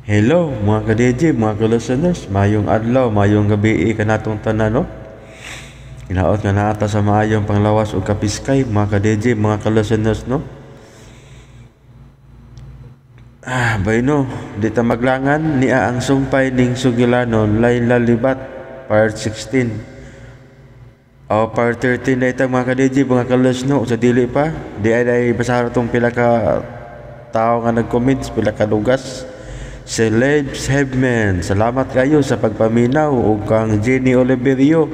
Hello mga ka-DJ, mga ka-listeners, mayong adlaw, mayong gabi kanatong tanan no. Inaot nga naata sa maayong panglawas o kapiskay, mga ka-DJ, mga ka-listeners no. Bayno, di ta maglangan niya ang sumpay ning Sugilanon, Laila Libat, part 16. Part 13 na itang mga ka-DJ, mga ka-listeners no, sa dili pa, di ay basara tong pila ka tao nga nag-comment, pila ka lugas. Celebs Heaven, salamat kayo sa pagpaminaw ug kang Jenny Oliverio.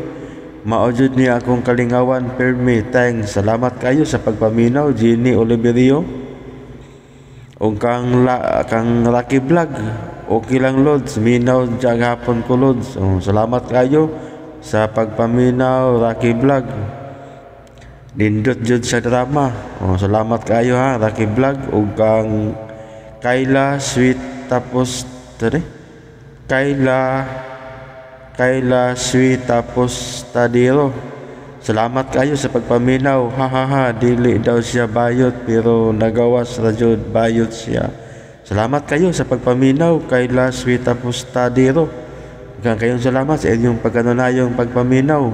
Maujud niya akong kalingawan permit. Thanks. Salamat kayo sa pagpaminaw Jenny Oliverio. Ug kang Lucky Vlog. Okay lang Lods, minaw jag hapon ko Lods. Salamat kayo sa pagpaminaw Lucky Vlog. Dindot jud sa drama. Salamat kayo ha Lucky Vlog ug kang Kayla Sweet tapos Kayla Sweet tapos Tadiro. Salamat kayo sa pagpaminaw. Dili daw siya bayot pero nagawas ra jud bayot siya. Salamat kayo sa pagpaminaw Kayla Sweet tapos Tadiro. Kayong salamat sa inyong pagkanunayong pagpaminaw.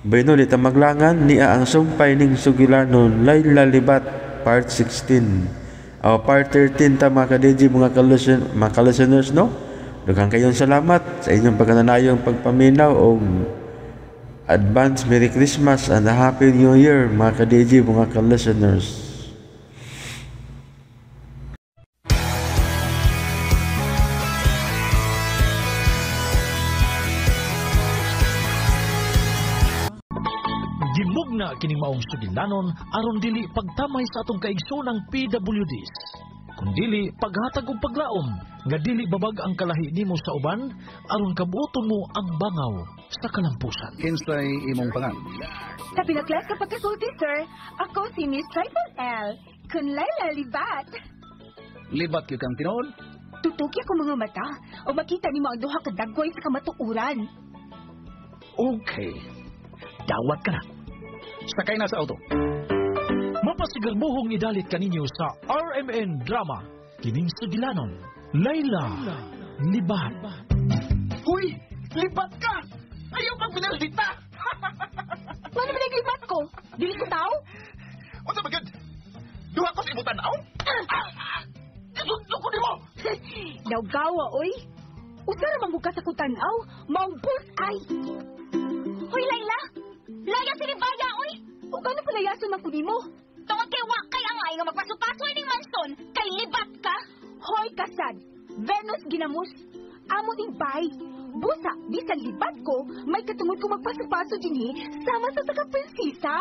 Bayno di ta maglangan niya ang sumpay ning Sugilanon, Laila Libat, part 16. Part 13 ta mga ka-DJ, mga ka-listeners no. Dugang kayong salamat sa inyong pagkananayong pagpaminaw o advance Merry Christmas and a Happy New Year mga ka-DJ, mga ka-listeners. Gimugna kining maong Sugilanon aron dili pagtamay sa atong kaigsoonang PWDs. Kung dili paghatag og paglaom nga dili babag ang kalahi nimo sa uban aron kabuoton mo ang bangaw sa kalampusan. Kinsay imong pangan? Sa pinaklas ka pagkasulti, sir. Ako si Miss Triple L. Kun Laila Libat. Libat gyud kang tinuod? Tutuki ako mga mata o makita nimo ang duha ka dagway sa kamatuuran. Okay. Dawat ka na. Sakay na sa auto. Mapasigarbuhong idalit kaninyo sa RMN Drama, kining Sugilanon, Laila Libat. Huy! Libat ka! Ayaw pang pinalita! Ano ba naglibat ko? Dili ko tao? O sa bagad? Duha ko sa ibutan ako? Isundo ko di mo! Nawgawa, oy. Usa ra man buka sa kutanaw, maong bullseye. Hoy, Laila! Laya sinibaya, oy! O gano'n palayason man ko nimo? Tungod kay wakay ang ay nga magpasupasoy ning manson, kay libat ka? Hoy, kasad! Venus ginamos! Amo ning bay! Busa, bisan libat ko, may katungod ko magpaso-paso dinhi sama sa taga-prinsesa.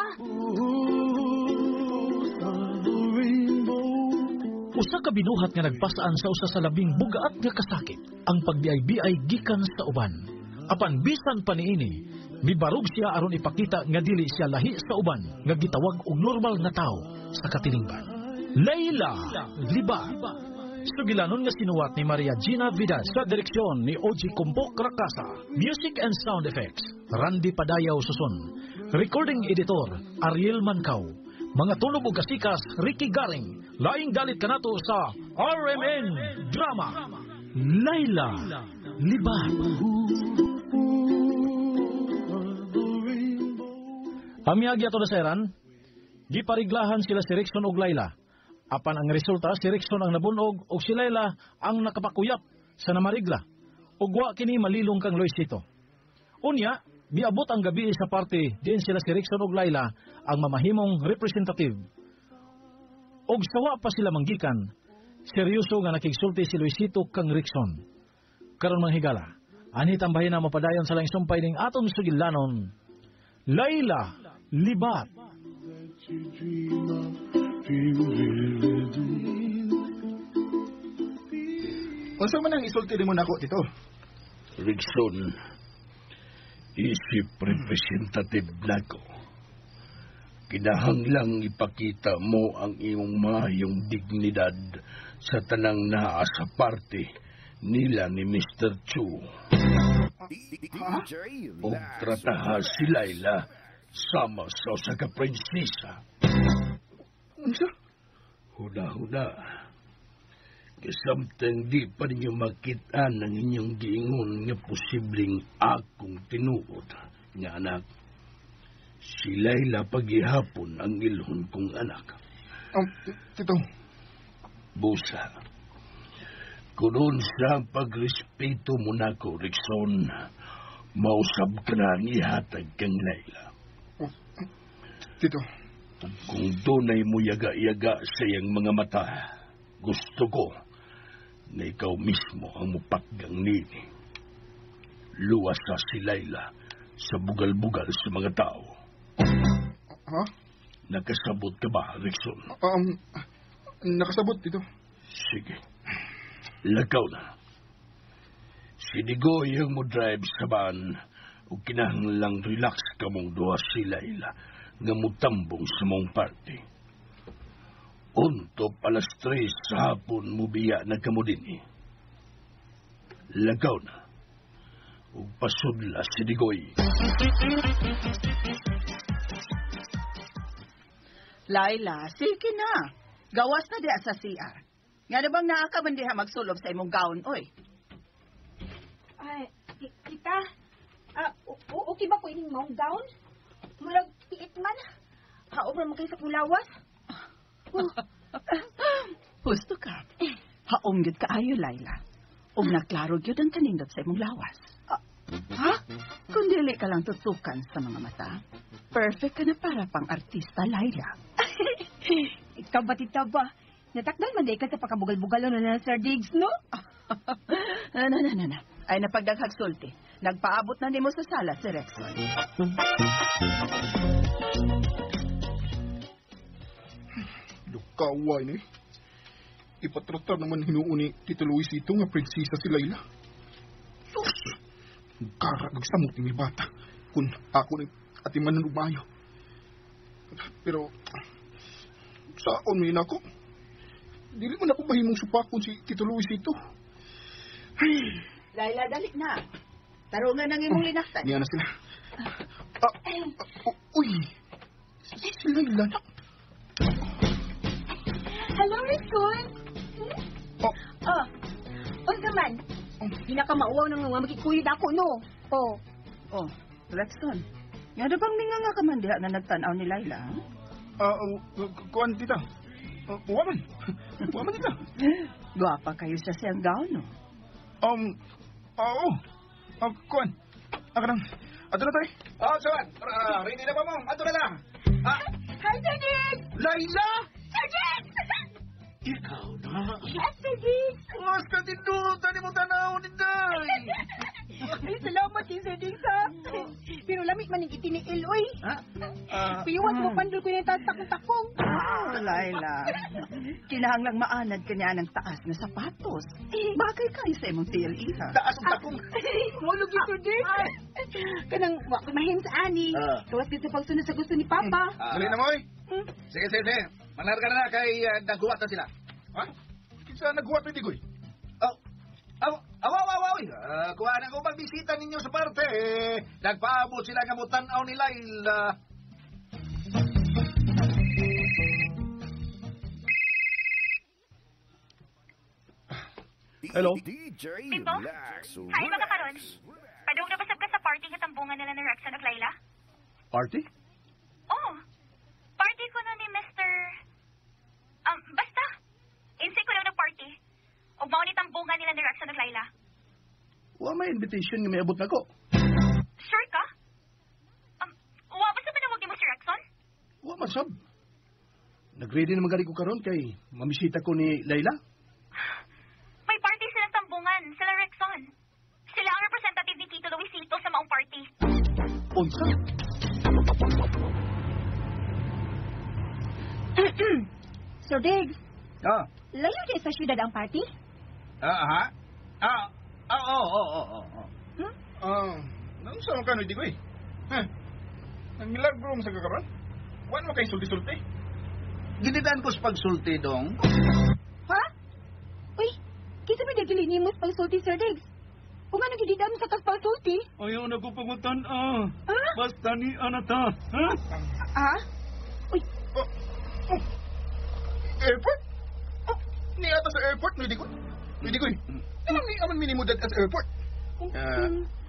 Usa ka binuhat nga nagpasaan sa usa sa labing bugaat nga kasakit, ang pagbiay-biay gikan sa uban. Apan bisan pa niini, mibarog siya aron ipakita nga dili siya lahi sa uban nga gitawag og normal nga tao sa katilingban. Laila Libat. Sugilanon nga sinuwat ni Maria Gina Vidal sa direksyon ni OG Kumpok Rakasa. Music and sound effects Randy Padayaw Suson. Recording editor Ariel Mancaw. Mga tunog ug kasikas Ricky Garing. Laing dalit kanato sa RMN Drama, Laila Libat. Hamiyagi ato na seran, gipariglahan sila si Rickson og Laila. Apan ang resulta, si Rickson ang nabunog og si Laila ang nakapakuyap sa namarigla. Ug wa kini malilong kang Luisito. Unya, biabot ang gabi sa party diin sila si Rickson og Laila ang mamahimong representative. Og sawa pa sila manggikan, seryoso nga nakigsulti si Luisito kang Rickson. Karon manghigala, ani tambahin na mapadayon sa laing sumpay ning atong Sugilanon, Laila Libat. Unsa man ang isulti mo nako dito? Rickson, isip representative nako. Kinahanglang ipakita mo ang iyong mahayong dignidad sa tanang naa sa parte nila ni Mr. Chu. O trataha si Laila sama sa usa ka prinsesa. Unsa? Huna-huna. Kasamtang di pa ninyo makita ng inyong giingon nga posibleng akong tinuod. Nga anak, si Layla paghihapon ang ilhon kong anak. Tito. Busa, kunon sa pagrespeto mo na ko, Rickson, mausab ka na ang ihatag kang Layla. Tito. Kung dunay mo yaga-yaga sa iyang mga mata, gusto ko na ikaw mismo ang mupatgang nini. Luwas sa si Layla sa bugal-bugal sa mga tao. Ha? Nakasabot ka ba, Rickson? Nakasabot, Tito. Sige. Lakaw na. Sinigoy ang mo drive sa van o kinahanglang relax ka mong duha si Layla nga mutambong sa mong party. Unto alas 3 sa hapon mo biya na kamo din. Lagaw na. O pasudla sinigoy. Layla, sige na. Gawas na diya sa CR. Nga na bang naa ka man diha magsulob sa imong gown, oy? Ay, kita, okay ba ko ining mount gown? Mulag tiit man. Haobra mo kayo sa kulawas. Gusto ka. Haom gyud kaayo, Layla. Og naklaro gyud ang kanindot sa imong lawas. Ha? Kung dili ka lang tutukan sa mga mata, perfect ka na para pang artista, Layla. Ikaw ba, tita ba? Natakdan man day ka sa pakabugal-bugal na Sir Diggs, no? Na. Ay napagdaghag sulti. Nagpaabot na nimo sa sala si Rexon. Lukaway ni. Ipatratar naman hinuuni Tito Luisito nga prinsesa si Layla. Sus! Kara, nagsamot ni bata. Kung ako ni atiman ng umayo. Pero, saan mo ako? Dili man ako mahimong supakon si Tito Luisito. Layla, dali na. Tarungan ang imong linaktan. Niya na sila. Uy! Si Layla na. Hello, Ricon. Unsa man? Di na ka mauwaw nang nga magkikuyod ako, no? Oh, Rexon. Nga na bang ninga nga ka man diha na nagtanaw ni Layla? Kuan tita. Waman. Waman tita. Gwapa kayo sa siyang gown, no? Oo. Kuan. Akarang. Ato na tayo. Sawan. Ready na ba mo? Ato na lang. Hi, Sir Diggs! Layla! Sir Diggs! Ikaw na. Yes, Sir Diggs! Mas ka din doon. Tani mo tanaw ni Day. Ay, salamat din, Sir Diggs, ha? Pero lamig man yung itiniil, oy. Piyuwat mo pandol ko yung takong-takong. Layla. Kinahanglang maanad ka niya ng taas na sapatos. Bagay kayo sa imong TLE, ha? Taas ang takong. Mulog yung Sir Diggs. Kanang mahim sa ani. Kawas ka sa pagsunod sa gusto ni Papa. Dali na mo, oy. Sige. Manar ka na kay naghuwat na sila. Ha? Kinsa naghuwat na digoy? Awaw. Kuha na ko magbisita ninyo sa parte. Nagpaabot sila nga mutanaw ni Layla. Hello? Timbo? Kain ba ka karon? Padung na basab ka sa party nga tambungan nila ni Rexon at Layla? Party? Oo. Party ko na ni Mr. Basta. Insay ko lang na party. O mao ni tambungan nila ni Rexon at Layla. Wa may invitation nga may abot na ko. Sure ka? Wa ba sa panawag ni mo si Rexon? Wa man sab. Nag-ready naman gari ko karon kay mamisita ko ni Layla. May party silang tambungan, sila Rexon. Sila ang representative ni Tito Luisito sa maong party. Unsa? Sir Diggs, Ah. layo din sa syudad ang party? Ha? Oo. Nang saan ka no digoy? Ang milagro mo sa kakaron? Wan mo kay sulti-sulti. Ginidaan ko sa pagsulti dong. Ha? Uy, kisa may dagili ni mo sa pagsulti, Sir Diggs. Kung ano gididam sa pagsulti? Ayaw na ko pangutan, Ha? Basta ni anata, ha? Ha? Uy, Airport? Ni ata sa airport, no, di ko. Hindi ko. Aman minimudad sa airport.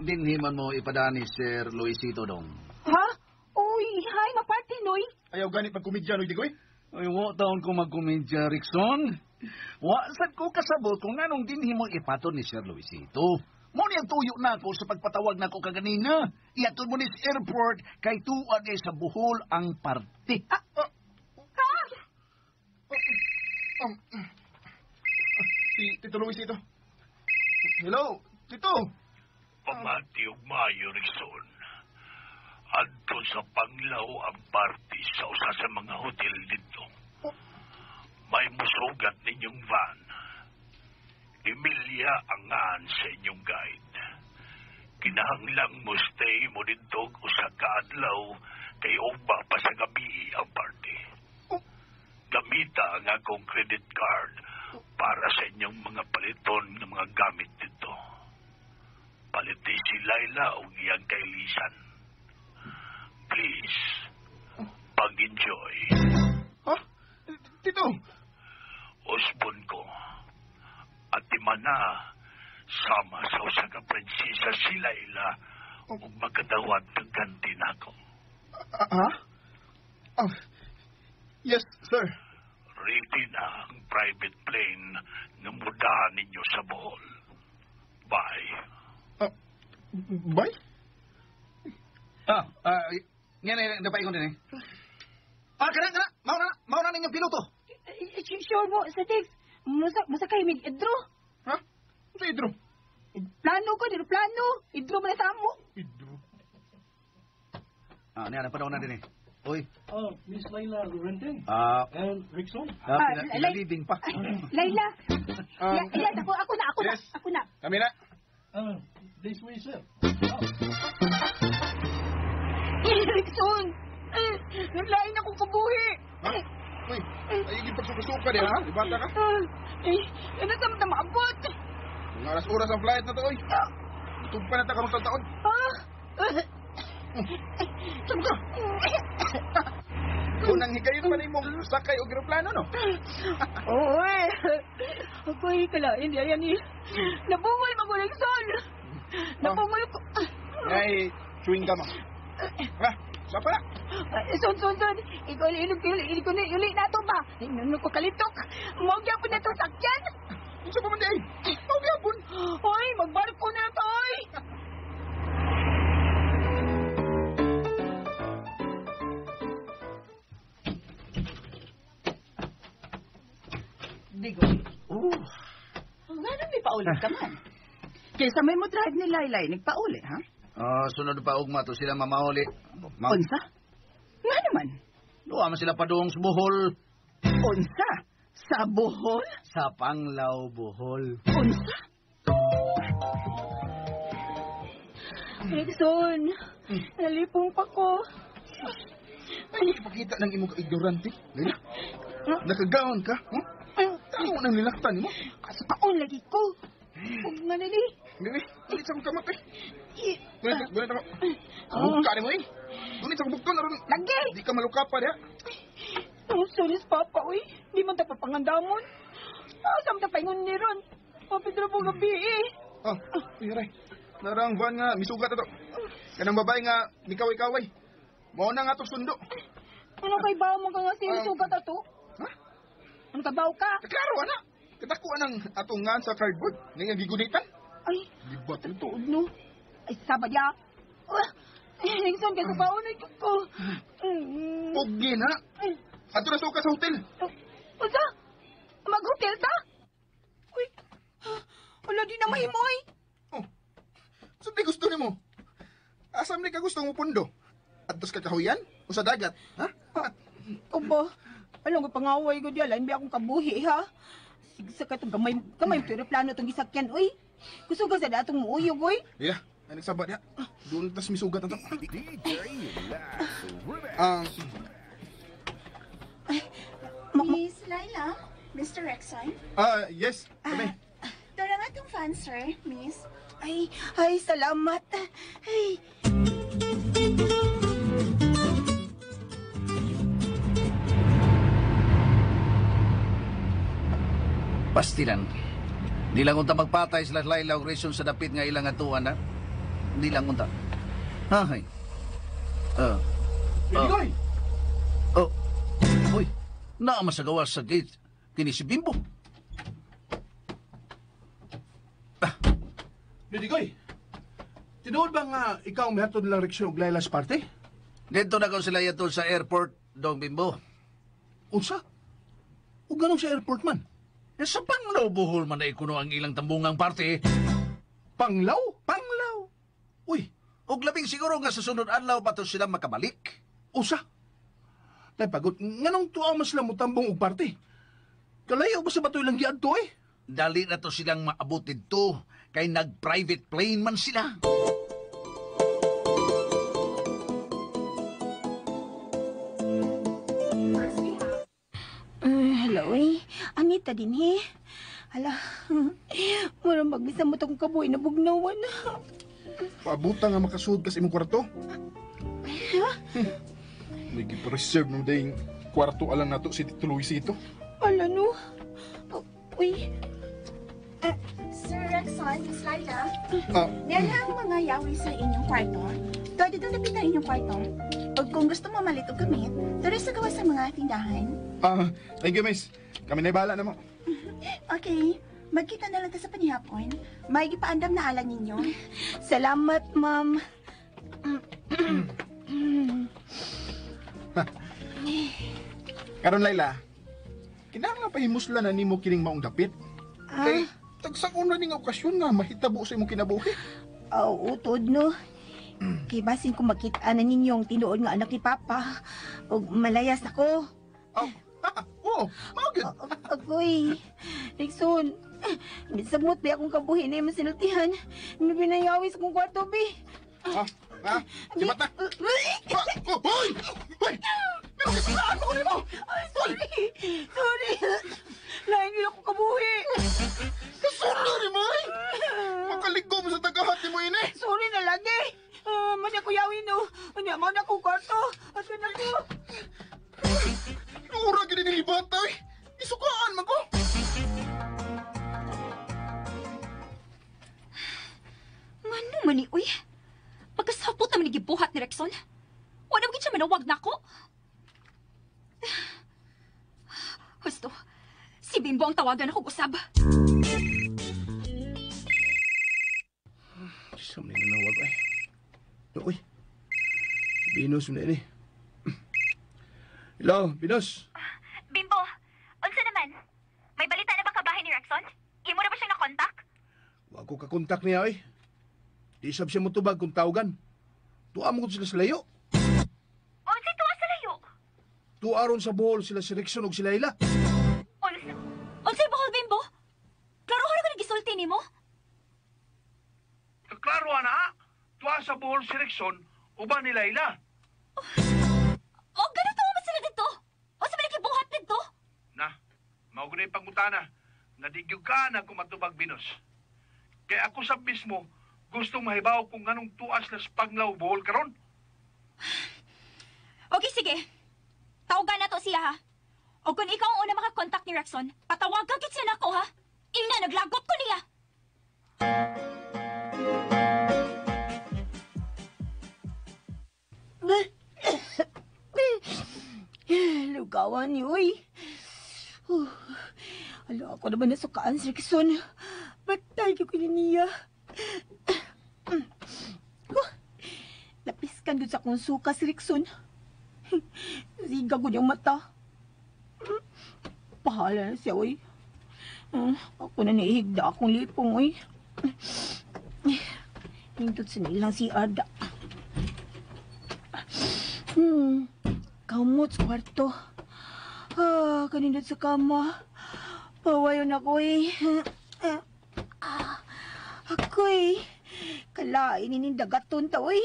Dinhiman mo ipadani Sir Luisito dong. Ha? Uy, hi, maparty, Noy. Ayaw ganit pagkomedya, no, di ko. Ay, wa taon ko magkomedya, Rickson. Wasad ko kasabot kung anong dinhi mo ipaton ni Sir Luisito. Mo niyang tuyo na ako sa pagpatawag na ako kaganina. Iatod mo ni sa airport kay tuwa niya sa Bohol ang party. Si Tito Luis ito. Hello, Tito. Pamati ug maayo, Rickson. Adto sa Panglaw ang party sa usa sa mga hotel dito. May musugat ninyong van. Emilia ang ngaan sa inyong guide. Kinahanglang mo stay mo dito usa ka adlaw kay ugba pa sa gabi ang party. Gamita ang akong credit card para sa inyong mga paliton ng mga gamit dito. Paliti si Laila o iyang kailisan. Please, pag-enjoy. Ha? Tito. Usbon ko. At imana, sama sa usa ka prinsesa si Laila ug magkadawat ng ganti nako. Ha? Yes, sir. Ready na ang private plane na mudahan ninyo sa Bohol. Bye. Bye? Ngayon, napaikon din eh. Kana. Mauna ninyong piloto. Sure mo, sa text. Masa kayo may idro. Ha? Sa Idro? Plano ko, dito plano. Idro mo na sa mo. Idro? Niyan, napadaw na din eh. Uy. Miss Laila Lorente. And Rickson. Pinalibing pa. Laila. Yan, ako na. Yes. Ako na. Kami na. This way, sir. Rickson. Naglain akong kabuhi. Ha? Uy, ayigin pagsuka-suka din, ha? Ibata ka? Ano sa mga maabot? Mga oras ang flight na to, oy. Itong pa na ta karong taon. Saan ka? Unang higayon pa rin mong sakay o aeroplano, no? Oo, ako'y kalain, di ayan eh. Nabungol mo ko ng sol. Nabungol ko. Ay, chewing gum. Ha? Sapa na? Son. Ikaw uli na ito ba? Nunod ko kalitok. Mawagya po na ito sakyan. Isa pa man di ay. Mawagya po. Hoy, magbarko na ito, hoy. Digoy. Nga may paulit ka man. Kaysa may mo drive ni Laylay, nagpauli, ha? Sunod pa ugma to sila mamauli. Unsa? Nga naman. Duwa man sila padung sa Bohol. Unsa? Sa Bohol? Sa Panglaw, Bohol. Unsa? Rickson, nalipong pa ko. Ay, ipakita ng imong ignorante. Lila, nakagaon ka? Tao nang nilaktan mo. Kasapaon lagi ko. Huwag nga na ni. Hindi, ulit sa kamot eh. Gunit ako. Buka ni mo eh. Gunit sa bukton. Lagi! Di ka malukapa niya. Ang sulis papa, uy. Di man tayo papangandamon. Asam na paingon ni Ron. Papidro po gabi eh. Iray. Narang van nga, misugat ito. Kanang babae nga, mikaway-kaway. Mao na nga ito sundo. Ano kay bawa mo ka nga sinusugat ato? Ha? Ano ka bawa ka? Klaro, anak. Katakuan ang atong nga sa cardboard. Ngayon gigunitan. Ay, Libat ito. tuod no. Ay, sabad ya. Rickson, kaya sa baon na ko. Pugi na. Ato na suka sa hotel. Usa? Mag-hotel ta? Uy, wala di na mahimoy. So, di gusto ni mo? Asam ni ka gusto mo pundo? Atos ka kahuyan? O sa dagat? Ha? Obo, alam ko pangaway ko diyan. Hindi akong kabuhi, ha? Sigsa ka itong kamay pero plano itong gisakyan, uy. Gusto ka sa datong muuyog, uy. Yeah, ay nagsabat ya. Doon tas misugat na ito. Miss Laila, Mr. Rexon. Yes, kami. Tara nga itong fan, sir, miss. Ay, salamat. Ay. Pastilan. Di lang unta magpatay sila Laila og reason sa dapit nga ilang atuan na. Di lang unta. Hay. Digoy! Oh. Uy, naa masagawa sa gate. Kini si Bimbo. Digoy! Tinuod ba nga ikaw may hatod lang Riksyon og Laila's party? Dito na ko sila yatol sa airport, Dong Bimbo. Unsa? O ganun sa airport man? E sa Panglaw buhol man na ikuno ang ilang tambungang parte. Panglaw? Panglaw. Uy, Og labing siguro nga sa sunod adlaw pa to sila makabalik. usa? Tay pagod, nganong tuwa mas lang mo tambong og party? Kalayo ba sa batoy lang giad to eh? Dali na to silang maabot dito. Kay nag-private plane man sila. Hello, eh. Anita din, eh. Hala, murang magbisa mo itong kabuhay na bugnawan. Paabutan nga makasuod ka sa imong kwarto. May gipreserve mo dahil kwarto alang nato si Tito Luisito. Hala, no? Uy. Sir Rexon, Miss Laila, Ah, yan ang mga yawi sa inyong kwarto. Pwede doon lapit na inyong kwarto. O kung gusto mo malit o gamit, tuloy sa gawa sa mga tindahan. thank you, miss. Kami na bahala na mo. Okay, magkita na lang ta sa panihapon. May gipaandam na alam ninyo. Salamat, ma'am. Karon Laila, kinahanglan pa himusla na nimo kining maong dapit. Kay tagsang una ning okasyon nga mahitabo sa imong kinabuhi. Utod, no? Kay basin ko makita na ninyong tinuod nga anak ni Papa. O malayas ako. Oo, magid. Agoy, Rickson, misamot ba akong kabuhi na yung masinultihan? Binayawis kong kwarto, be. Si Mata. Hoy! Hoy! Meron ka sa ano nimo? Sorry. Lain yun ako kabuhi. Kasundo ni mo eh! Makaligo mo sa tagahat ni mo ini! Sorry na lagi. Mani ako yawin, no? Mani mo na akong kwarto. At na ko. Nura gini ni bata eh! Isukaan man ko! Ngano man ni, uy? Pagkasapot naman gibuhat ni Rexon. Wala mo siya manawag na ako. Gusto, si Bimbo ang tawagan ako usab. Isa mo na nawag ay. Uy, Binos mo na ini. Hello, Binos. Bimbo, unsa naman? May balita na ba kabahin ni Rexon? Imo na ba siyang nakontak? Huwag ko kakontak niya ay. Di sab siya motubag kung tawagan. Tuwa mo ko sila sa layo. Unsay tuwa sa layo? Tuaron sa buhol sila si Rexon o si Laila. Unsay bahol, Bimbo? Klaro ka na gisulti nimo? Klaro na, tuwa sa buhol si Rexon, uban ni Laila. O, ganito mo ba sila dito? O, sa mga kibuhat dito? Na, mao gud pangutana, nadigyo ka na kumatubag Binos. Kaya ako sa mismo, gustong mahibaw kung anong tuas na Panglaw buhol karon. Okay, sige. Tawagan na to siya, ha? O kung ikaw ang una makakontakt ni Rexon, patawagan kit siya na ako, ha? Ina, naglagot ko niya. Lugawan niyo, uy. Alo, ako naman nasukaan si Rickson. Batay ko niya. Lapiskan doon sa kong suka si Rickson. Ziga ko niyang mata. Pahala na siya, uy. Ako na naihigda akong lipong, uy. Hindot sa nilang si Ada. Kamot sa kwarto. Kanindot sa kama. Pawayon ako, eh. Ako, eh. Kalain inindagaton ta, uy.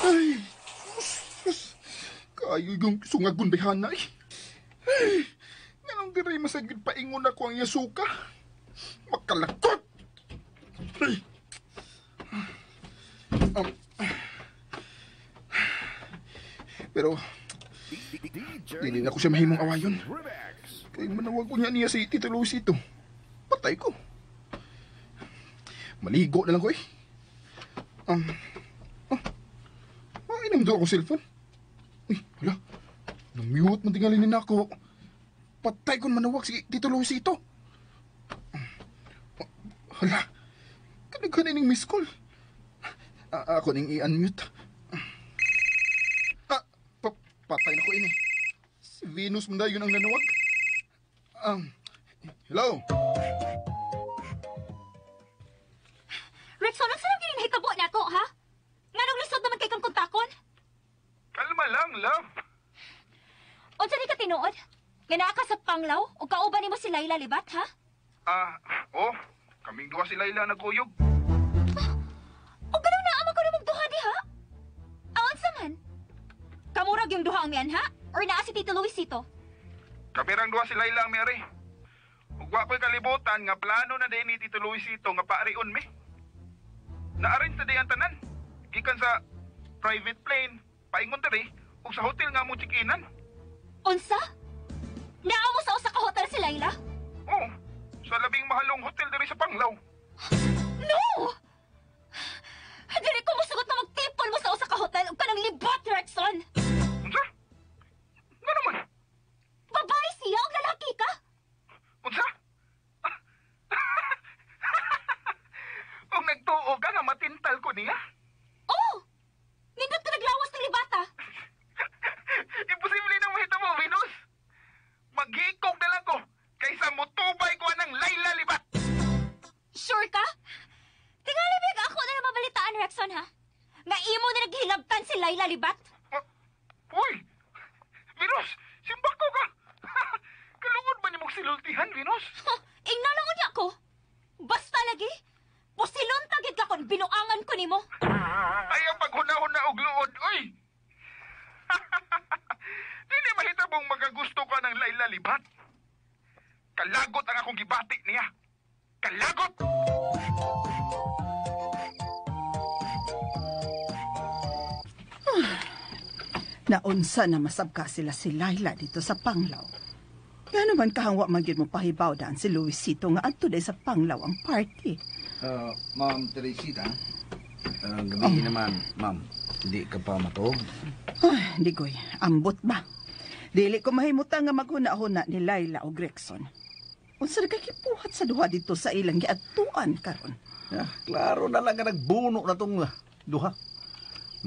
Ay! Kayo yung sungagun behana eh. Ay! Nanong diray masagid paingon ako ang yasuka. Makalakot! Ay! Pero, hindi na ko siya mahimong awayon. Kay manawag ko niya si Tito Luisito. Patay ko. Maligo na lang ko eh. Inamdo akong cellphone. Uy, wala. Nang-mute man tingalinin ako. Patay ko manawag si Tito Luisito. Hala. Kanag-kanin ng miss call. Ako ning i-unmute. Patay na ko ini. Si Venus man yun ang nanawag. Hello? Rexon, ang sarang kining nahitabo na ako, ha? Nga nung lisod naman kay kang kontakon? Kalma lang, love. O saan ka tinuod? Nga naa ka sa Panglaw o kauban mo si Layla libat, ha? Kaming duwa si Layla nagkuyog. O ganun na amang ko na magduha di, ha? Aon sa man? Kamurag yung duha ang miyan, ha? Or naa si Tito Luisito? Kamirang duwa si Layla ang Mary. Ugwa ko'y kalibutan nga plano na din ni Tito Luisito nga paarion mi. Na-arrange na di ang tanan. Gikan sa private plane, paingon diri, ug sa hotel nga mo check-inan. Unsa? Naa mo sa usa ka hotel si Layla? Oo, sa labing mahalong hotel diri sa Panglaw. No! Dili ko musugot na magtipon mo sa usa ka hotel ug kanang libot, Rexon! Unsa? Nga naman? Babae siya o lalaki ka? Unsa? Kung nagtuo ka nga matintal ko niya? Oo! Nindot ka naglawas ng libata! Imposible na mahita mo, Venus! Maghikog na lang ko kaysa mutubay ko ng Layla libat! Sure ka? Tingali big ako na mabalitaan, Rexon, ha? Nga imo na naghilabtan si Layla libat? Uy! Venus! Simbako ka! Kalungod ba niyo mong silultihan, Venus? Ingnalangon niya ako! Basta lagi! Pusilon tagid ka kon binuangan ko nimo. Ay, ang paghuna-huna og luod, uy! Dili mahitabong magagusto ka ng Layla libat. Kalagot ang akong gibati niya. Kalagot! Naunsa na masabka sila si Layla dito sa Panglaw. Kaya naman kahangwa magyud mo pahibaw daan si Luisito nga adto day sa Panglaw ang party. Ma'am Teresita, gabi naman, ma'am. Hindi ka pa matog? Ay, Digoy, ambot ba? Dili ko mahimutan nga maghuna-huna ni Layla o Gregson. Unsa ka kipuhat sa duha dito sa ilang giadtuan karon? Klaro na lang nga nagbuno na tong duha.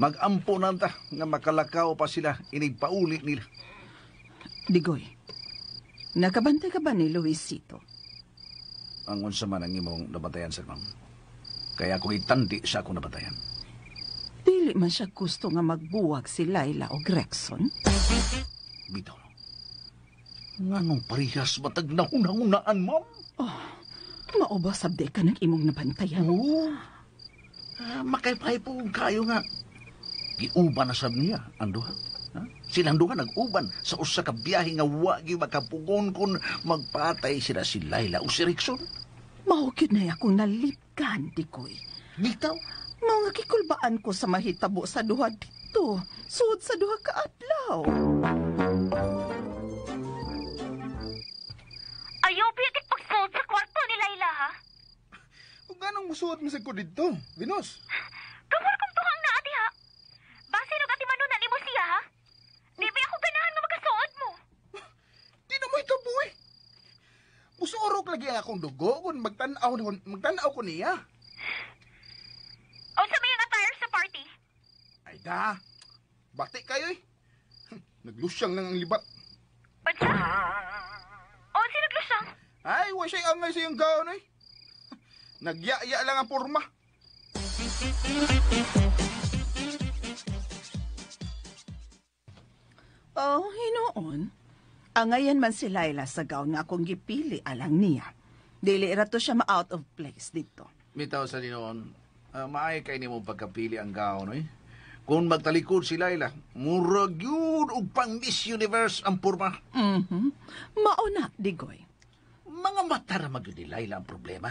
Mag-ampo na ta nga makalakaw pa sila inigpauli nila. Digoy, nakabantay ka ba ni Luisito? Ang unsa man ang imong nabatayan sa ma'am. Kaya ako itandi sa akong nabatayan. Dili man siya gusto nga magbuwag si Layla o Gregson? Bitaw. Nganong parihas matag nahuna-hunaan, ma'am? Mauba sabde ka ng imong nabantayan. Oo. Makaypay po kayo nga. Giuban na sab niya, ang duha. Silang duha nag-uban sa usa ka biyahe nga wagi makapugon kung magpatay sila si Layla o si Rickson. Mahukid na akong nalipkan, Dikoy. Bitaw? Mga kikulbaan ko sa mahitabo sa duha dito. Suod sa duha ka adlaw. Ayaw biyatit pagsuod sa kwarto ni Layla, ha? Kung ganong musuot mo sa ko dito, Venus? Kamur kong tuhang na, ati, ha? Base ati manunan ni mo siya, ha? Di ba ako ganahan nga magkasuod mo? Di na mo itabo eh. Musurok lagi ang akong dugo kung magtanaw ko niya. O sa may ang attire sa party? Ay da, bati kayo eh. Naglusyang lang ang libat. Bansa? O si naglusang? Ay, wa siya angay sa iyong gaon eh. Nagyaya lang ang porma. Oh, hinoon. Angayan man si Layla sa gaon nga akong gipili alang niya. Dili rato siya ma-out of place dito. Bitaw sa dinoon, maay kay nimo pagkapili ang gaon, eh. Kung magtalikod si Layla, murag yun og pang Miss Universe ang porma. Mauna, Digoy. Mga mata ra magyud ni Layla ang problema.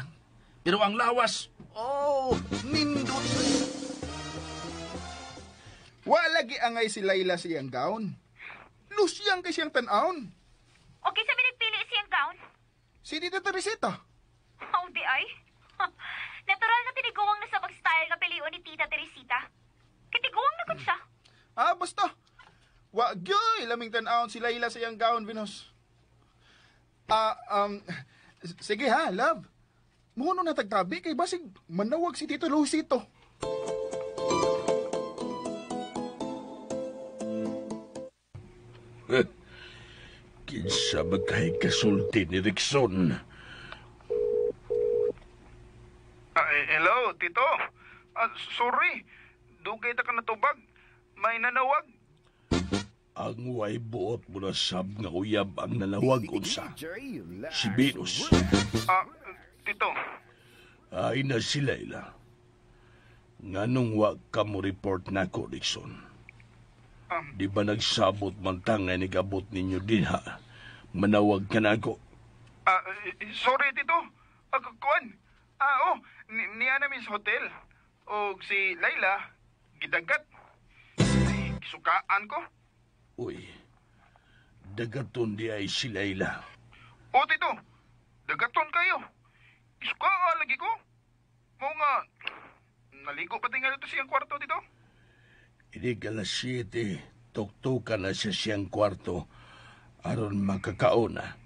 Pero ang lawas, nindot. Walagi angay si Layla siyang gaon. Lusyang kay siyang tanawon. Okay sa pinagpili si Si Tita Teresita. Oh, di ay? Natural na tiniguang na sa mag-style nga piliun ni Tita Teresita. Kitiguang na kun siya. Basta. Wag yoy, laming tan-aon si Layla sa iyang gown, Venus. Sige ha, love. Muhuno na tagtabi kay basig manawag si Tito Luisito. Kinsa magkay kasulti ni Rickson. Hello, Tito. Sorry. Dugay ta ka natubag. May nanawag. Ang way buot mo na sab nga uyab ang nanawag unsa. Si Venus. Tito. Ay na si Layla. Nganong wag ka mo report na ko, Rickson? Di ba nagsabot man tangay ni gabot ninyo din ha? Manawag ka na ako. Sorry, Tito. Kuan. Niya namin sa hotel. O si Layla, gidagat. Gisukaan ko. Uy, dagaton di ay si Layla. O, Tito. Dagaton kayo. Gisukaan lagi ko. Mo nga, naligo pa tinggal ito siyang kwarto, Tito. Inig alas 7, tuktukan na siya siyang kwarto aron makakauna.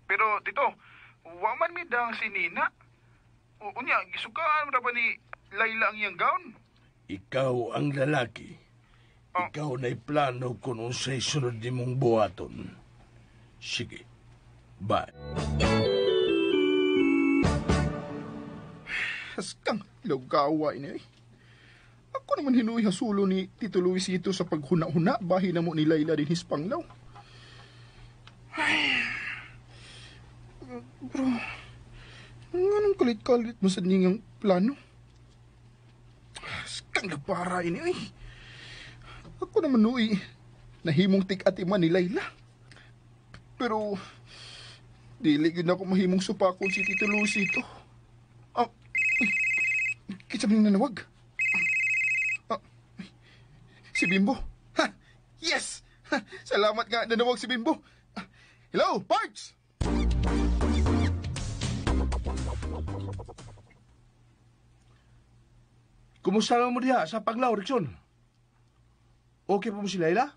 Pero, Tito, waman mi dang si Nina. Unya, gisukaan mo na ba ni Layla ang iyang gown? Ikaw ang lalaki. Ikaw na'y plano kung unsay sunod ni mong buhaton. Sige, bye. Haskang lagawa ini. Ako naman hinuy hasulo ni Tito Luisito sa paghuna-huna bahin na mo ni Layla din hispanglaw. Bro, anong kalit-kalit mo sa ningang plano? Haskang nagpara ini ay. Ako naman nuy nahimong tik-atiman ni Layla. Pero dili gyud ako mahimong supakon si Tito Luisito. Kitsa mo nanawag. Si Bimbo. Yes! Salamat nga nanawag si Bimbo. Hello, Parts! Kumusta naman mo diha sa Panglaw, Rickson? Okay pa mo si Layla?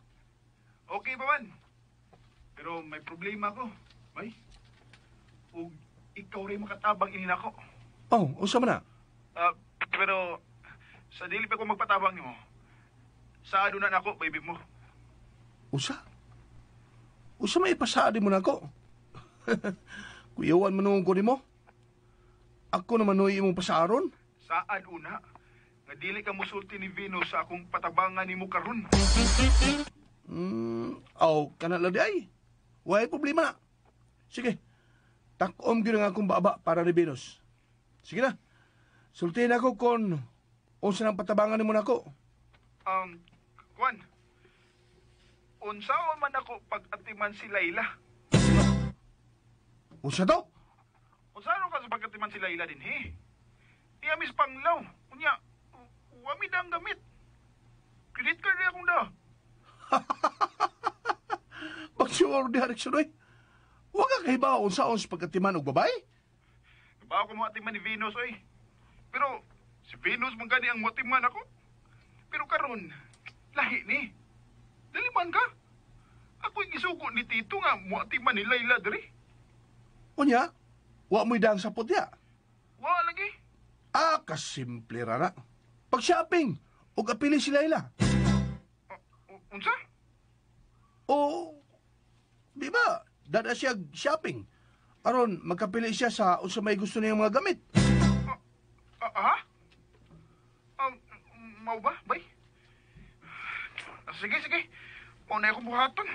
Okay pa man. Pero may problema ko. May? O ikaw rin makatabang inin ako. Oh, unsa man na? Pero sa dili pa ko magpatabang nimo. Sa adunan ako, baby mo. Usa? Usa may ipasadi mo na ako? Kuyawan manungon ko ni mo? Ako naman noy imong pasaaron? Sa aduna, nga dili ka musulti ni Venus sa akong patabangan nimo karon. Kanala di ay. Way problema na. Sige, takom gyud nga akong baba para ni Venus. Sige na. Sultihin ako kung unsa nang patabangan nimo nako. Juan, unsa man ako pag-atiman si Layla? Unsa to? Unsa ka sa pag-atiman si Layla din, he? Iya mis panglaw. Unya, wami dang gamit. Credit card na akong da. Pag-sure di Harikson, oy. Huwag ka kahibaw unsa sa pag-atiman og babay? Kabaw ko mo atiman ni Venus, oy. Pero si Venus man gani ang motiman ako. Pero karon, lahi ni. Daliman ka. Ako'y gisuko ni Tito nga motiman ni Layla diri. Unya, wa mo'y dang sapot ya. Wa lagi. Kasimple rana. Pag-shopping, ug apili si Layla. Unsa? Di ba? Dada siya shopping. Aron, magkapili siya sa unsa may gusto niyang mga gamit. Mau ba, bay? Sige. Mau na akong buhaton.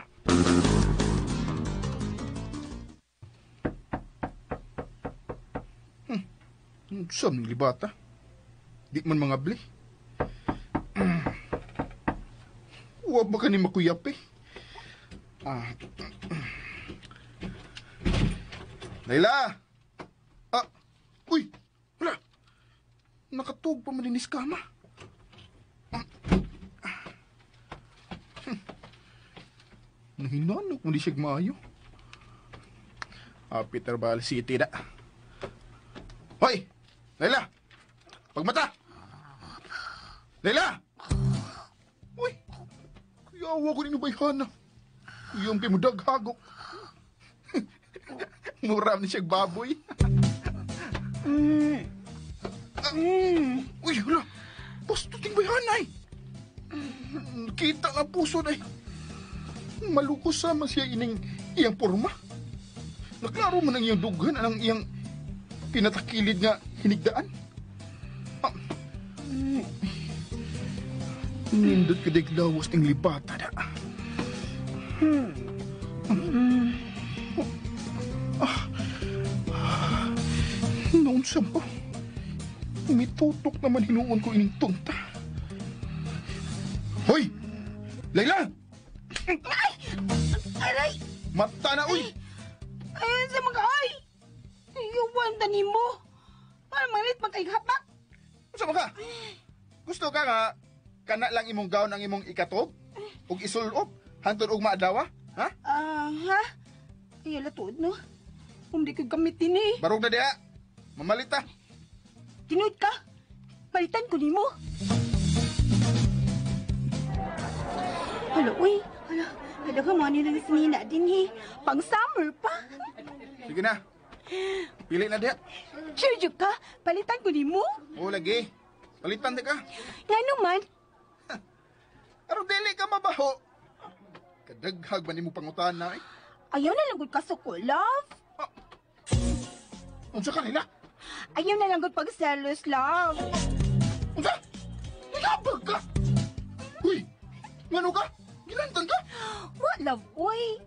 Saan ni libata? Di man mga bli. Huwag ba ka ni makuyap eh? Layla! Uy! Wala! Nakatug pa malinis ka, ma. Nahinanok mo di siya maayo. Peter Bal City da. Hoy! Layla! Pagmata! Layla! Uy! Kuyawa ko rin yung bayhana. Yung pimudag hagok. Muram ni siyang baboy. Uy, hala. Basto ting bayhanay. Kita nga puso na malukos sama siya ining iyang porma. Naklaro man ang iyang dughan ang iyang pinatakilid nga hinigdaan. Nindot ka lawas ng libata da. Noon sa mo, umitutok naman hinuon ko ining tunta. Hoy! Layla! Ay! Aray! Mata na, uy! Ayan sa mga ay! Iyuwan tani mo! Para manit magkaihapak! Saan ka? Gusto ka nga, kana lang imong gaon ang imong ikatob? Ug isulop? Hantod og maadlawa? Ha? Ha? Ay, latod no? Kung di ko gamitin eh. Barog na diha. Mamalita. Tinood ka? Palitan ko ni mo. Hala, uy. Hala ka mani na sinina din eh. Pang summer pa. Sige na. Pili na diha. Sure ka? Palitan ko ni mo. Oo, lagi. Palitan di ka. Nga naman. Pero dili ka mabaho. Kadaghag man mo pangutan na eh. Ayaw na lang ka suko, love. Unsa ka nila? Ayaw na lang pagselos, love. Unsa? Nagabag ka? Uy, ngano ka? Gilantan ka? What, love, uy?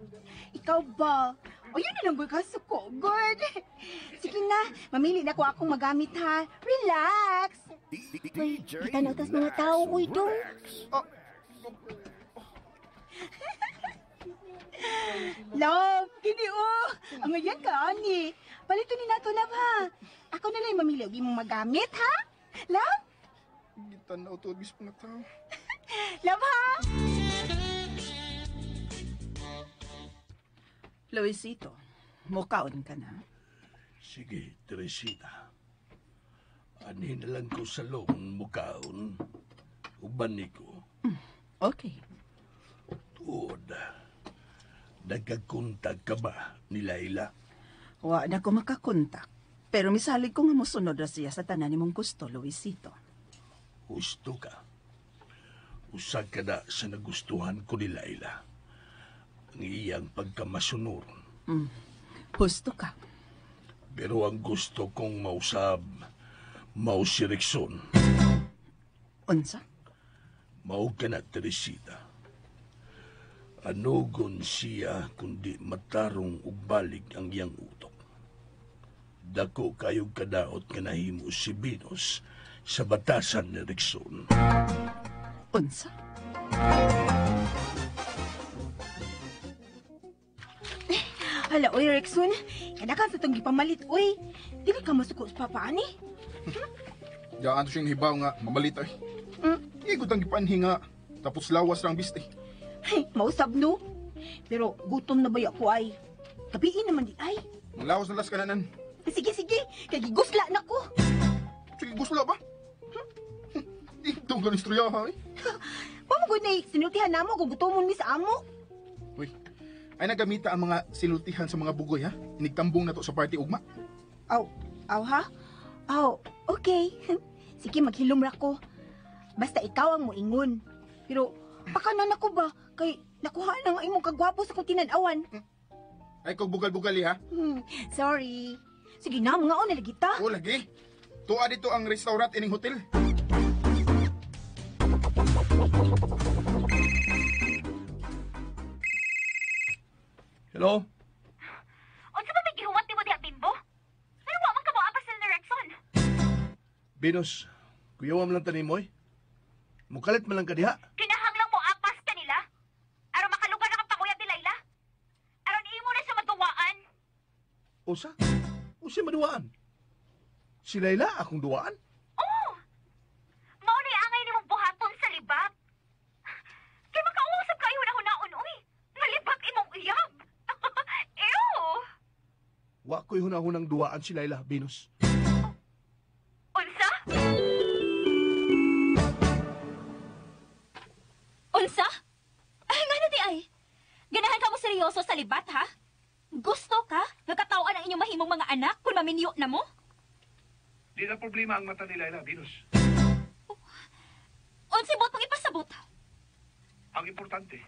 Ikaw ba? Ayaw na lang ka suko, good. Sige na, mamili na ko akong magamit ha. Relax. Uy, kita na utas mga tao, uy, dong. Love, hindi ang ngayon ka, ani. Palito ni nato, love, ha? Ako na lang mamili og imong magamit, ha? Love? Gitanaw to, bis mga tao. Love, ha? Luisito, mukaon ka na. Sige, Teresita. Ani na lang ko sa loon mukaon. Uban ni ko. Okay. Tuod. Nagkakontak ka ba ni Layla? Wa na ko makakontak. Pero misalig ko nga musunod ra siya sa tanan nimong gusto, Luisito. Gusto ka. Usag ka na sa nagustuhan ko ni Layla. Ang iyang pagkamasunod. Gusto ka. Pero ang gusto kong mausab, mau si Rexon. Unsa? Mau ka na, Teresita. Anugon siya kundi matarong ugbalik ang iyang utok. Dako kayong kadaot nga nahimo si Venus sa batasan ni Rexon. Unsa? Hala, uy, Rexon. Kada ka sa itong gipamalit, uy. Dili ka masuko sa papaani. Diyaan to siyang hibaw nga, mamalita eh. Igot ang gipanhi nga, tapos lawas lang biste. Ay, mausab no. Pero gutom na ba ako ay? Gabiin naman di ay. Lawas na las kananan. Sige, kay gigusla na ko. Sige, gusla ba? Ito ang istoryaha eh. Pamugod na sinultihan na mo kung gutomon mi sa amo. Uy, ay nagamita ang mga sinultihan sa mga bugoy ha? Inigtambong na to sa party ugma. Aw, ha? Aw, okay. Sige, maghilom ra ko. Basta ikaw ang moingon. Pero, pakanan ako ba? Kay, nakuha na nga imong kagwapo sa kong tinanawan. Ay, kung bugal-bugali ha? Sorry. Sige na, mga na lagi ta. Oo, lagi. Tuwa dito ang restaurant ining hotel. Hello? Unsa ba may gihuwat ni mo diha, Bimbo? Pero wa man ka mo apas ni Rexon. Venus, kuyawam lang tanimoy. Mukalit man lang ka diha. Kinahang lang mo apas kanila. Aron makalugar na kang panguyab ni Layla. Aron imo na sa maduwaan. Usa? Usa maduwaan? Si Layla akong duwaan? Oo. Mao ni angay nimong buhaton sa libak. Kay makausap kayo na hunaon, uy. Nga libak imong uyab. Ew. Wa ko'y hunahunang duwaan si Laila, Venus. Unsa? Unsa? Ay, nga na di ay. Ganahan ka mo seryoso sa libat, ha? Gusto ka? Nagkatawan ang inyong mahimong mga anak kung maminyo na mo? Di na problema ang mata ni Laila, Venus. Unsi bot mong ipasabot? Ang importante,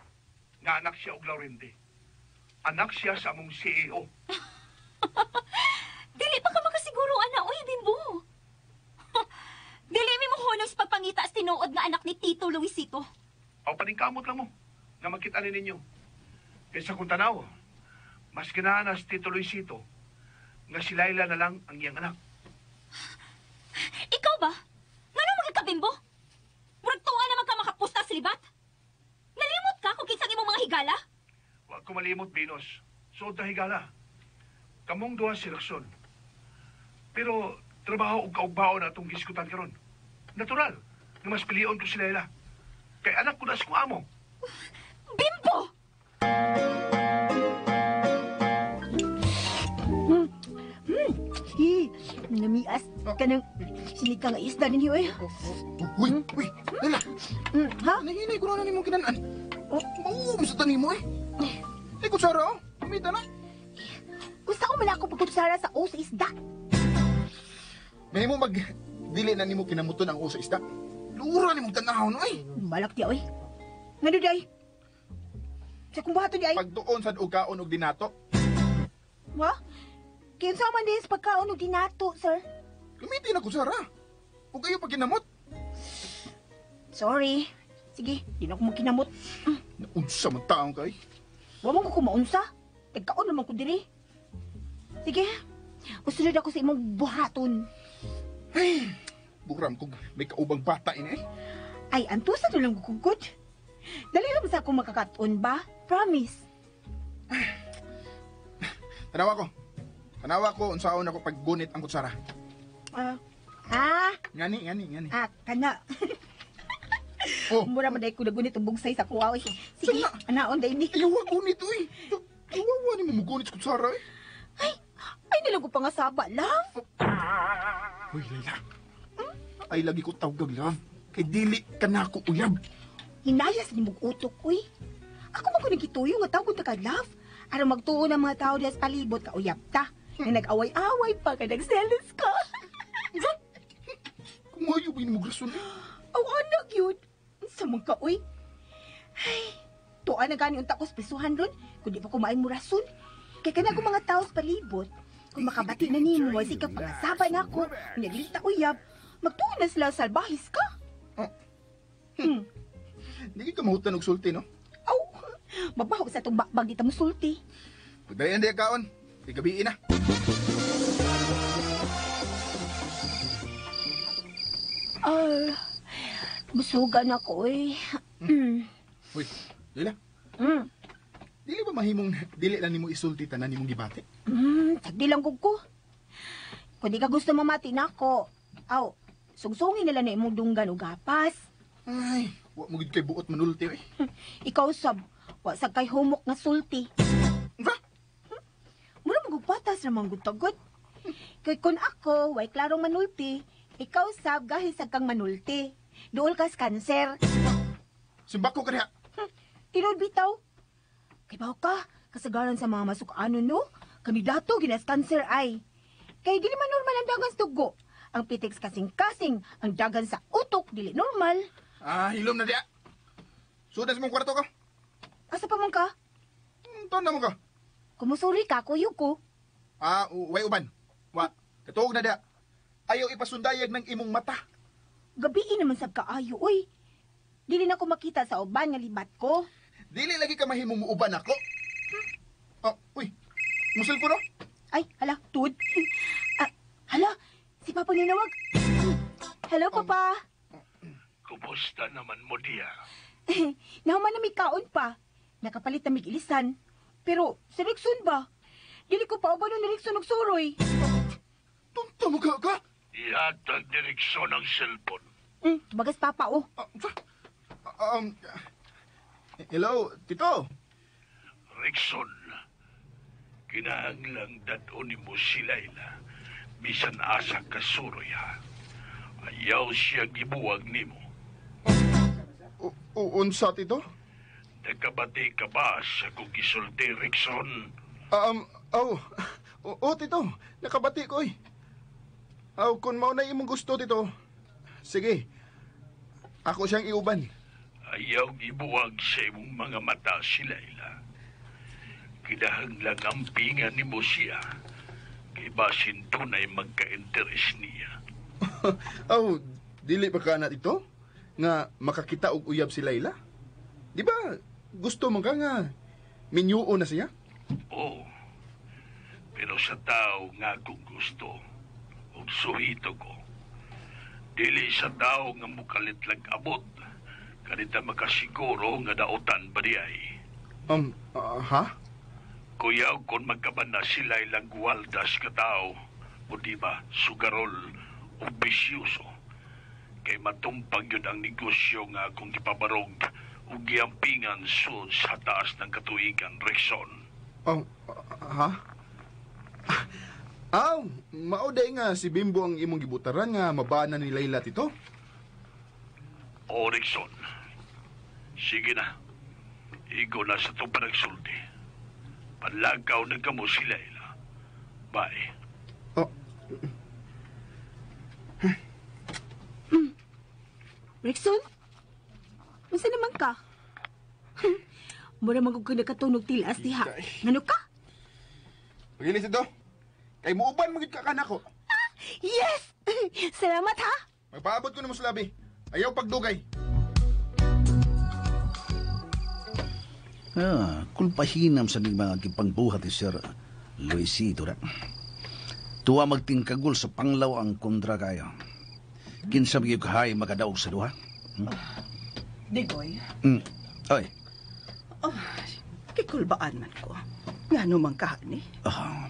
nga anak siya og Laurente. Anak siya sa among CEO. Dili pa ka makasiguro, ana, uy, bimbo. Dili mi mo hunos pagpangita sa tinuod nga anak ni Tito Luisito. O paningkamot lang mo, nga makita ni ninyo. Kaysa kung tanaw, mas ganahan na si Tito Luisito, nga si Laila na lang ang iyang anak. Ikaw ba? Ngano magkabimbo? Murag tuwa naman ka makapusta sa libat? Nalimot ka kung kinsang imong mga higala? Wa ko malimot, Venus. Suod na higala. Kamong duha si Lacson. Pero trabaho og kaugbaon na itong giskutan karon. Natural, nga mas pilion ko si Laila. Kay anak ko na sa kong amo. Bimbo! Namias ka ng sinikang isda ninyo eh. Uy, Laila. Ha? Nahinay ko na mong kinanaan. Mauum sa tanim mo eh. Eh, kutsara oh. Kumita na. Gusto ko man ako pagkutsara sa o sa isda. May mo dili na nimo kinamuton ang usa isda. Lura ni mong tanaw no eh. Balak di oy. Ngano di ay? Sa kung bahato di ay? Pagtuon sa ugaon og dinato. Ha? Kinsa man din sa pagkaon og dinato, sir? Gamitin na kutsara. Huwag kayo pag kinamot. Sorry. Sige, di na ako magkinamot. Naunsa man taong kay. Wa man ko kumaunsa. Nagkaon naman ko diri. Sige. Usunod ako sa imong buhaton. Ay, buram kog may kaubang bata ini eh. Ay, antusa to lang gugugod. Dali lang sa akong makakaton ba? Promise. Tanawa ko unsaon ako paggunit ang kutsara. Ngani. Kana. Oh. Mura man day ko nagunit ang bugsay sa kuwaw. Sige, anaon day ni. Ayaw gunit uy. Ayaw ni mo gunit sa kutsara eh. Ay, nilago pa nga saba, love. Uy, Laila. Ay, lagi ko tawag, love. Kay dili ka na ako uyab. Hinayas ni mong utok, uy. Ako man ko nagkituyo nga tawag ka, love. Aram magtuon ang mga tao diya sa palibot ka uyab ta. Nga nag-away-away pa ka, nagselos ka. Kumayo ba mo grason eh? Aw, anak yun. Sa mong ka, uy. Ay, tuan na gani unta ko sa prisuhan ron. Kung di pa kumain mo rason. Kaya ka na mga tao sa palibot. Kung makabati na ni mo, sikap pagkasaba na ako. Naglita uyab. Magtuon na sila salbahis ka. Hindi ka mahutan og sulti, no? Aw, mabaho sa itong bakbag dito mo sulti. Pagdayan di kaon. Igabiin na. Busugan ako eh. Uy, Lila. Dili ba mahimong dili na nimo isulti tanan nimong gibati? Tagdi lang ko. Kung di ka gusto mamati na ako, aw, sungsungin nila na imong dunggan o gapas. Ay, wa mo gid kay buot manulti eh. Ikaw sab, wa sa kay humok nga sulti. Ba? Mura magugpatas naman gutagod. Kay kun ako, way klarong manulti, ikaw sab gahil sa kang manulti. Duol kas kanser. Simbako ka diha. Tinod bitaw. Kay bawo ka, kasagaran sa mga masukaanon no, kandidato ginas cancer ay. Kay dili man normal ang dagan sa dugo. Ang pitex kasing-kasing, ang dagan sa utok dili normal. Hilom na diha. Sudas mong kwarto ka. Asa pa man ka? Tanda mo ka. Kumusuri ka, kuyo ko. Way uban. Wa, katuog na diha. Ayaw ipasundayag ng imong mata. Gabiin naman sab kaayo, uy. Dili na ko makita sa uban nga libat ko. Dili lagi ka mahimong muuban ako. Uy, musil ko no? Ay, hala, tud. Hala, si Papa ninawag. Hello, Papa. Kumusta naman mo, Dia? Nahuman na may kaon pa. Nakapalit na may ilisan. Pero, sa Rikson ba? Dili ko pa uban ni Rikson og suroy. Tunta mo ka? Ihatag direksyon ang cellphone. Bagas Papa, oh. Hello, Tito. Rickson, Kinahanglang dadon nimo si Layla. Bisan asa kasuroy ha. Ayaw siya gibuwag nimo. Unsa tito? Nakabati ka ba sa kong gisulti, Rickson? Tito. Nakabati ko eh. Kung mao na imong gusto, tito. Sige. Ako siyang iuban. Ayaw gibuwag sa imong mga mata si Layla. Kinahanglang ampingan nimo siya. Kay basin tunay magka-interes niya. Dili pa ka na tito? Nga makakita og uyab si Layla? Di ba gusto mo ka nga minyuo na siya? Oo. Pero sa tao nga kung gusto, ug suhito ko, dili sa tao nga mukalit lang abot, kanita makasiguro nga daotan ba di ay. Ha? Kuyaw kung magkabana sila ilang guwaldas ka tao, o di ba sugarol o bisyuso, kay matumpag yun ang negosyo nga kung gipabarog o giampingan sud sa taas ng katuigan, Rickson. Ha? Mauday nga si Bimbo ang imong gibutaran nga mabana ni Layla tito? O, Rickson. Sige na. Igo na sa itong panagsulti. Panlagaw na kamo si Layla. Bye. Rickson? Masa naman ka? Mura magug ka nakatunog tilas diha. Ngano ka? Pagilis ito. Kay muuban magit ka kanak ko. Yes! Salamat ha! Magpaabot ko na mo sa labi. Ayaw pagdugay. Kulpahinam sa mga kipangbuhat ni Sir Luisito ra. Tuwa magtingkagul sa panglaw ang kontra kayo. Kinsa bigay kahay makadaog sa duha? Digoy? Oy. Kikulbaan man ko. Nga naman kahani.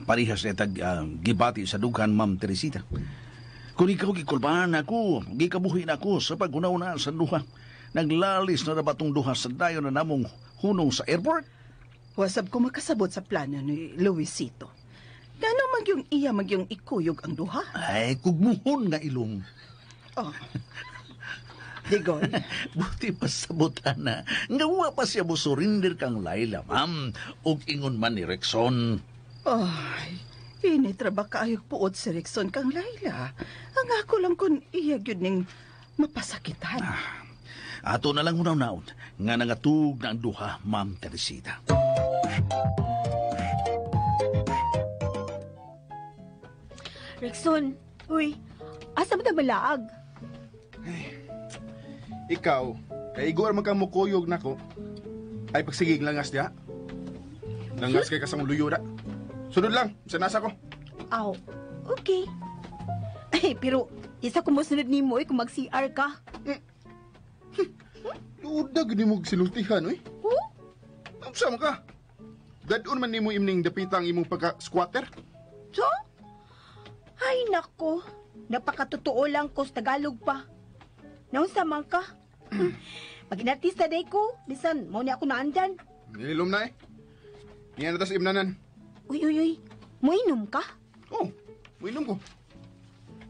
Parihas etag gibati sa dughan, Ma'am Teresita. Kung ikaw gikulbaan ako, gikabuhin ako sa paguna-una sa duha. Naglalis na rabatong duha sa dayo na namong hunong sa airport. Wasab ko makasabot sa plano ni Luisito. Gano'n magyong iya magyong ikuyog ang duha? Ay, kugmuhon nga ilong. Digoy? Buti pa sabutan na. Ngawa pa siya mo surrender kang Layla, ma'am. Og ingon man ni Rickson. Initra ba kaayog puot si Rickson kang Layla? Ang ako lang kung iya yun ning mapasakitan. Ato na lang unaw-naon nga nangatug na ang duha, Ma'am Teresita. Rickson, uy, asa ba na malaag? Ikaw, kay igor magkamukuyog na ko, ay pagsigig langas diha. Langas kay kasang luyo na. Sunod lang, sanasa ko. Okay. Ay, pero isa ko masunod ni mo kung mag-CR ka. Luda, gini mo sinultihan, eh. Sama ka. Dadun man ni mo imning dapitang imong pagka-squatter. So? Ay, nako. Napakatotoo lang ko sa Tagalog pa. Naunsa man ka? Pag inartista day ko, bisan, mo ni ako naandyan. Nilom na eh. Niyan natas imnanan. Uy. Muinom ka? Muinom ko.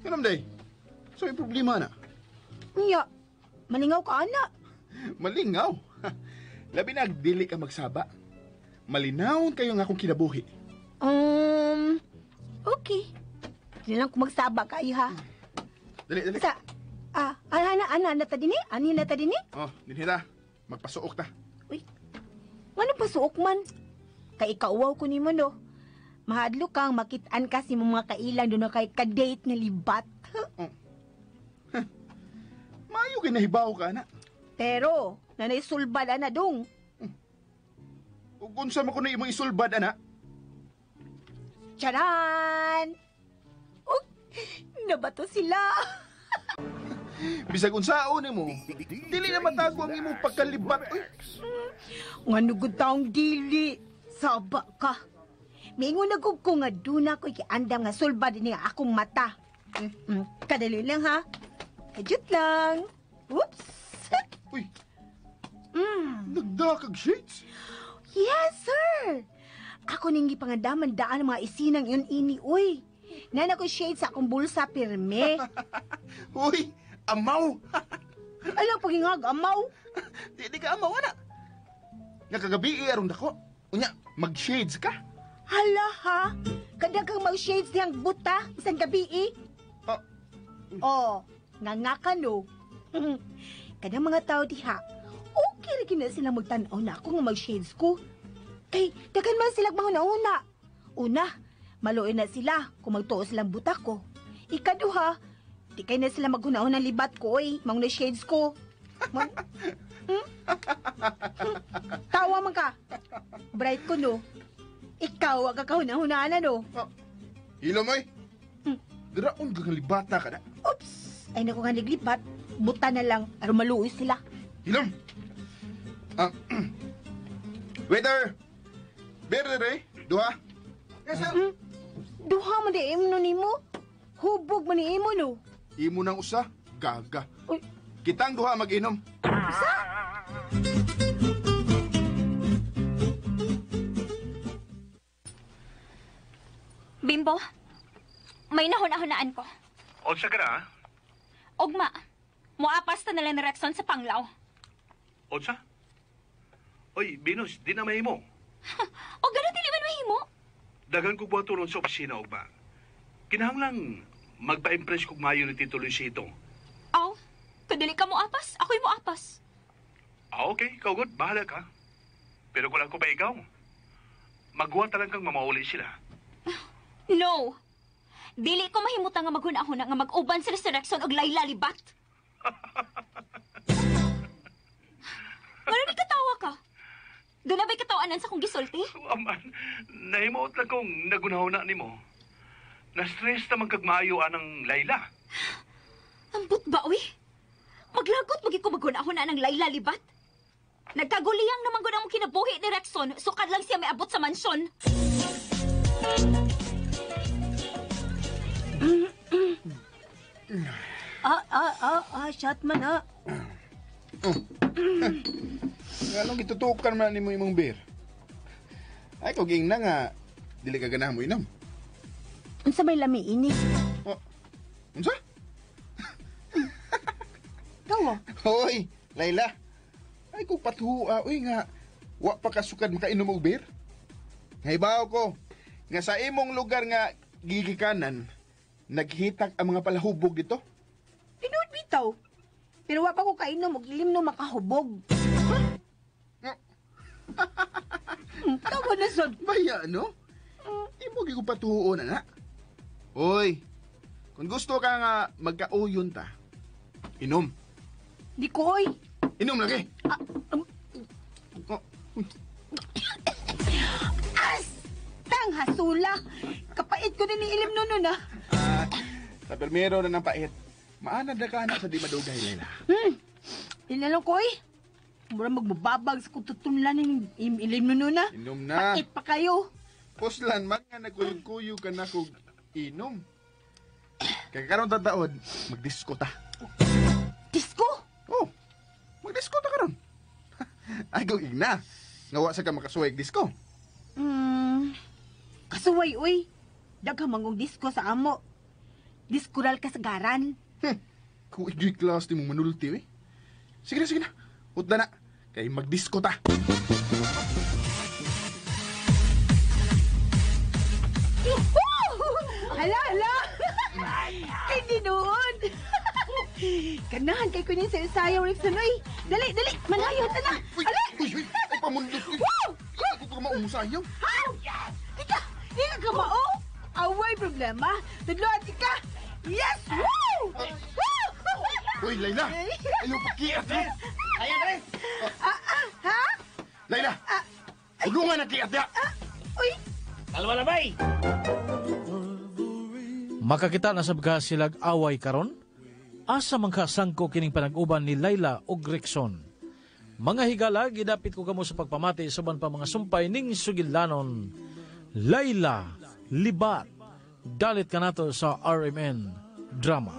Inom day. So, yung problema na. Iya, malingaw ka, ana. Malingaw? Labi na dili ka magsaba. Malinawon kayo nga akong kinabuhi. Okay. Hindi lang ko magsaba kayo, ha? Dali. Ana na ta dini? Ani na ta dini? Dinhita. Magpasuok ta. Uy, ano pasuok man? Kay ikauwaw ko ni mo, no? Mahadlo kang makitaan ka si mga kailang doon na kay ka-date nga libat. Mayo kinahibaw ka na. Pero, nanaisulbad ana dong. Kung sa mo ko na imong isulbad, ana? Charan! Nabato sila. Bisag unsaon mo, dili na matago ang imong pagkalibat. Nga nugod taong dili. Saba ka. Mingon na ko nga duna ko ikiandam nga sulbad ni akong mata. Kadali lang ha. Kajut lang. Oops. Uy. Nagdakag shades? Yes, sir. Ako ning gipangandaman daan ang mga isinang yun ini, uy. Nana ko shade sa akong bulsa pirme. Uy, amaw! Alam pagingag, amaw. Di ka amaw, anak. Nga kagabi aron dako. Unya, mag-shades ka? Hala ha? Kadagang mag-shades diyang buta, isang gabi eh. Nga ka no. Kadang mga tao diha, okay rin na sila magtanaw na ako nga mag-shades ko. Kay, dagan man sila mahuna-una. Una, maluin na sila kung magtuo silang buta ko. Ikaduha, di kay na sila maghuna-una ng libat ko eh, mga shades ko. Tawa man ka. Bright ko no. Ikaw ang kakahuna-hunaan na no. Hilo mo eh. Daraon ka nga libata ka na. Oops! Ay naku nga naglibat. Buta na lang, aron maluoy sila. Hilom! Waiter! Berde, duha? Yes, sir. Duha man di imo ni mo. Hubog man ni imo no. Imo nang usa, gaga. Uy. Kitang duha mag-inom. Sa? Bimbo, may nahuna-hunaan ko. Unsa ka na? Ugma, muapas ta nila ni Rexon sa panglaw. Unsa? Oy, Venus, di na mahimo. O gano'n dili man mahimo? Dagan kong buhat tulong sa opisina, Ugma. Kinahanglang magpa-impress kong mayo ni Tito Luisito. Aw, kadili ka muapas, ako'y muapas. Okay, good. Bahala ka. Pero kung ako pa ikaw, magwa talang kang mamauli sila. No! Dili ko mahimutang nga maghuna-huna nga mag-uban sila si Rexon og Layla libat. Ngano katawa ka? Doon na ba'y katawanan sa kong gisulti? Aman, nahimuot lang kong nagunahuna ni mo. Na-stress naman kagmaayo anang Layla. Ambot ba, uy? Maglagot magi ko maghuna-huna ng Layla libat? Nagkaguliyang naman gud ang kinabuhi ni Rexon, sukad lang siya may abot sa mansyon. Shot man ha. Anong gitutukan man ni mo imong beer? Ay, kung ging na nga, dili ka ganahan mo inom. Unsa may lami ini? Unsa? Gawa. Hoy, Layla. Ay, kung patuha, nga, wa pa kasukad makainom og beer. Ngaybaw ko, nga sa imong lugar nga gigikanan, naghitak ang mga palahubog dito. Tinuod bitaw. Pero wa pa ko kainom og ilim no makahubog. Tawa na sad. Baya, no? Imo gyud patuho na nga. Hoy, kung gusto ka nga magkauyon ta, inom. Di ko oy. Inom lagi. Tang hasula. Kapait ko din ni ilim no na. Sa permero na ng pait. Maanad na ka na sa di madugay, Layla. Inalong ko eh. Mura magbababag sa kututunlan ng ilim no na. Inom na. Pait pa kayo. Puslan, man nga nagkuyog-kuyog ka na kog inom. Kaya karon tataod, magdisko ta. Disco? Oh, magdisko ta karon. Ay, kung igna. Ngawa sa ka makasuway disco. Kasuway, uy. Daghang mangong disco sa amo. Diskural kasagaran. Kung igyo'y class di mo manulti, eh. Sige na. Utda na. Kaya magdisko ta. Hala. Hindi noon. Ganahan kay kunin sa ensayo, Rickson, uy. Dali. Manayon na na. Uy, ay pamundot. Ako ko maumusayang. Ika ka mao? Away problema. Tudloan ka. Yes! Woo! Uy, Layla! Ayaw pakiat, ha? Ayan, Res! Ha? Layla! Ulungan na kiat, ha? Uy! Kalma na, bay! Makakita na sa mga silag away karon? Asa man kasangko kining panag-uban ni Layla ug Rexon. Mga higala, gidapit ko kamo sa pagpamati suban pa mga sumpay ning sugilanon. Layla, libat, dalit ka nato sa RMN Drama.